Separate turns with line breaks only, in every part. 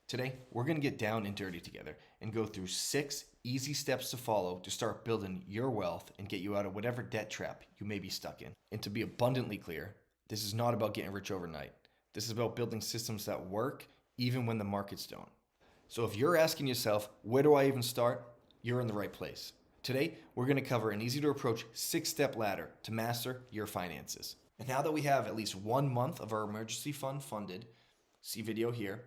Today, we're going to get down and dirty together and go through 6 easy steps to follow to start building your wealth and get you out of whatever debt trap you may be stuck in. And to be abundantly clear, this is not about getting rich overnight. This is about building systems that work even when the markets don't. So if you're asking yourself, where do I even start? You're in the right place. Today, we're going to cover an easy to approach 6-step ladder to master your finances. And now that we have at least 1 month of our emergency fund funded, see video here,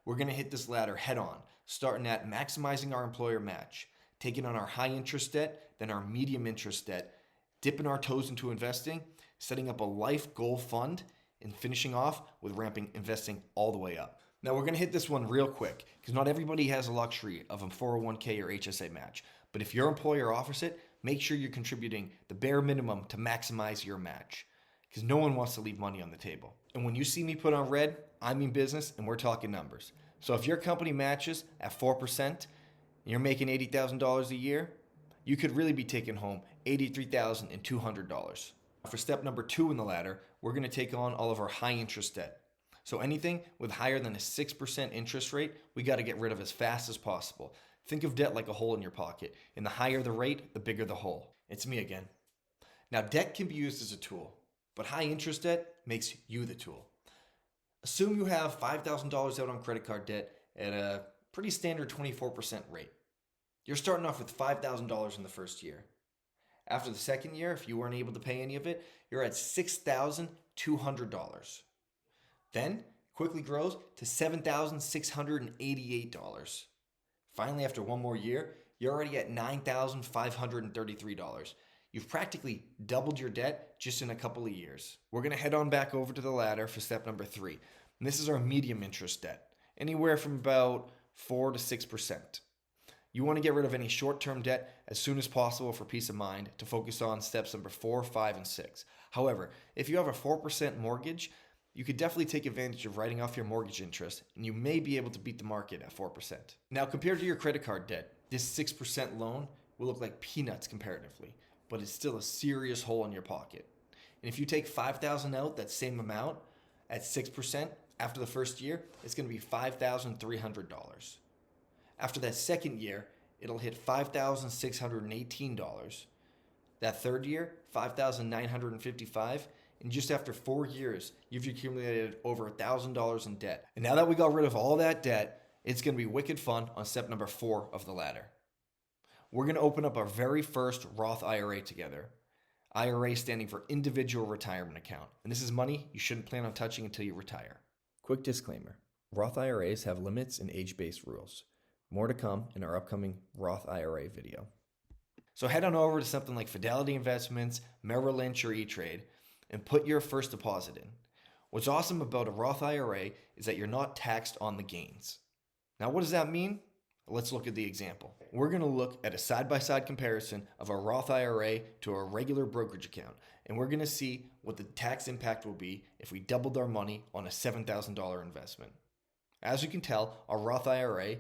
we're going to hit this ladder head on, starting at maximizing our employer match, taking on our high interest debt, then our medium interest debt, dipping our toes into investing, setting up a life goal fund, and finishing off with ramping investing all the way up. Now we're going to hit this one real quick because not everybody has the luxury of a 401k or HSA match. But if your employer offers it, make sure you're contributing the bare minimum to maximize your match because no one wants to leave money on the table. And when you see me put on red, I mean business and we're talking numbers. So if your company matches at 4% and you're making $80,000 a year, you could really be taking home $83,200. For step number 2 in the ladder, we're going to take on all of our high interest debt. So anything with higher than a 6% interest rate, we got to get rid of as fast as possible. Think of debt like a hole in your pocket. And the higher the rate, the bigger the hole. It's me again. Now debt can be used as a tool, but high interest debt makes you the tool. Assume you have $5,000 out on credit card debt at a pretty standard 24% rate. You're starting off with $5,000 in the first year. After the second year, if you weren't able to pay any of it, you're at $6,200. Then quickly grows to $7,688. Finally, after 1 more year, you're already at $9,533. You've practically doubled your debt just in a couple of years. We're going to head on back over to the ladder for step number 3. And this is our medium interest debt, anywhere from about 4 to 6%. You want to get rid of any short-term debt as soon as possible for peace of mind to focus on steps number 4, 5, and 6. However, if you have a 4% mortgage, you could definitely take advantage of writing off your mortgage interest, and you may be able to beat the market at 4%. Now, compared to your credit card debt, this 6% loan will look like peanuts comparatively, but it's still a serious hole in your pocket. And if you take $5,000 out, that same amount, at 6%, after the first year, it's going to be $5,300. After that second year, it'll hit $5,618. That third year, $5,955. And just after 4 years, you've accumulated over $1,000 in debt. And now that we got rid of all that debt, it's going to be wicked fun on step number 4 of the ladder. We're going to open up our very first Roth IRA together. IRA standing for Individual Retirement Account. And this is money you shouldn't plan on touching until you retire. Quick disclaimer. Roth IRAs have limits and age-based rules. More to come in our upcoming Roth IRA video. So head on over to something like Fidelity Investments, Merrill Lynch, or E-Trade and put your first deposit in. What's awesome about a Roth IRA is that you're not taxed on the gains. Now, what does that mean? Let's look at the example. We're going to look at a side-by-side comparison of a Roth IRA to a regular brokerage account, and we're going to see what the tax impact will be if we doubled our money on a $7,000 investment. As you can tell, our Roth IRA,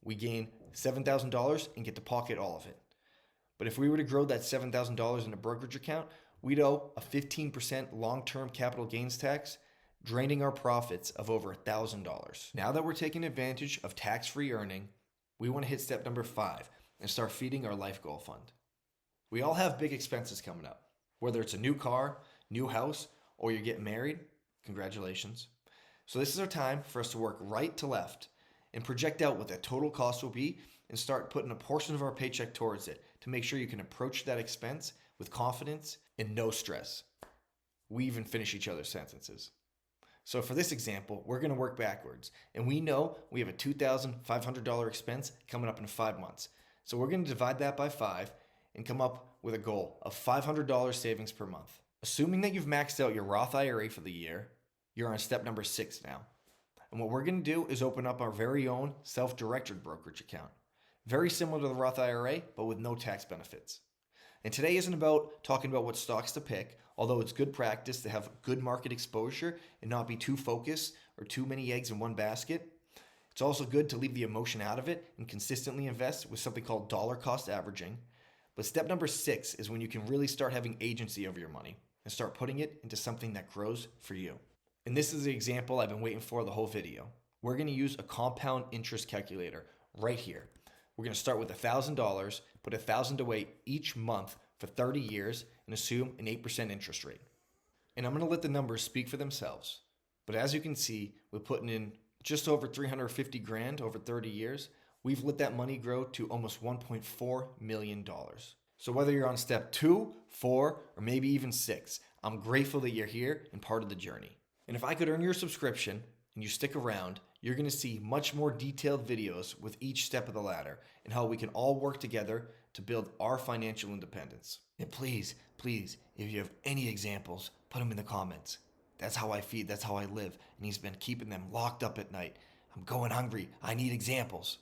we gain $7,000 and get to pocket all of it. But if we were to grow that $7,000 in a brokerage account, we'd owe a 15% long-term capital gains tax, draining our profits of over $1,000. Now that we're taking advantage of tax-free earning, we want to hit step number 5 and start feeding our life goal fund. We all have big expenses coming up, whether it's a new car, new house, or you're getting married. Congratulations. So this is our time for us to work right to left and project out what that total cost will be and start putting a portion of our paycheck towards it to make sure you can approach that expense with confidence and no stress. We even finish each other's sentences. So for this example, we're going to work backwards. And we know we have a $2,500 expense coming up in 5 months. So we're going to divide that by 5 and come up with a goal of $500 savings per month. Assuming that you've maxed out your Roth IRA for the year, you're on step number 6 now. And what we're going to do is open up our very own self-directed brokerage account. Very similar to the Roth IRA, but with no tax benefits. And today isn't about talking about what stocks to pick, although it's good practice to have good market exposure and not be too focused or too many eggs in one basket. It's also good to leave the emotion out of it and consistently invest with something called dollar cost averaging. But step number 6 is when you can really start having agency over your money and start putting it into something that grows for you. And this is the example I've been waiting for the whole video. We're going to use a compound interest calculator right here. We're going to start with $1,000, put $1,000 away each month for 30 years, and assume an 8% interest rate. And I'm going to let the numbers speak for themselves. But as you can see, we're putting in just over 350 grand over 30 years. We've let that money grow to almost $1.4 million. So whether you're on step 2, 4, or maybe even 6, I'm grateful that you're here and part of the journey. And if I could earn your subscription and you stick around, you're going to see much more detailed videos with each step of the ladder and how we can all work together to build our financial independence. And please, if you have any examples, put them in the comments. That's how I feed, that's how I live. And he's been keeping them locked up at night. I'm going hungry. I need examples.